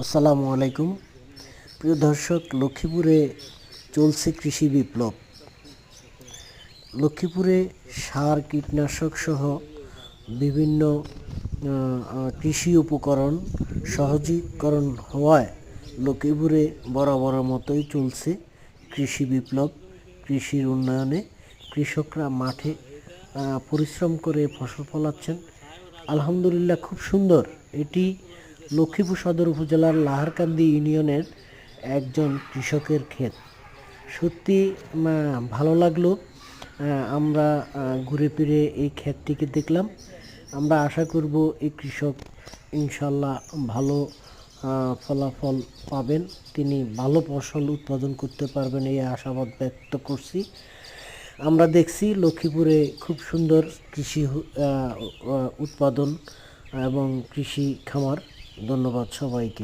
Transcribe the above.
আসসালামু আলাইকুম। প্রিয় দর্শক, লক্ষ্মীপুরে চলছে কৃষি বিপ্লব। লক্ষ্মীপুরে সার, কীটনাশক সহ বিভিন্ন কৃষি উপকরণ সহজীকরণ হওয়ায় লক্ষ্মীপুরে বরাবরের মতোই চলছে কৃষি বিপ্লব। কৃষির উন্নয়নে কৃষকরা মাঠে পরিশ্রম করে ফসল ফলাচ্ছেন। আলহামদুলিল্লাহ, খুব সুন্দর। এটি লক্ষ্মীপুর সদর উপজেলার লাহারকান্দি ইউনিয়নের একজন কৃষকের ক্ষেত। সত্যি ভালো লাগলো। আমরা ঘুরে ফিরে এই ক্ষেতটিকে দেখলাম। আমরা আশা করব এই কৃষক ইনশাল্লাহ ভালো ফলাফল পাবেন, তিনি ভালো ফসল উৎপাদন করতে পারবেন, এই আশাবাদ ব্যক্ত করছি। আমরা দেখছি লক্ষ্মীপুরে খুব সুন্দর কৃষি উৎপাদন এবং কৃষি খামার। ধন্যবাদ সবাইকে।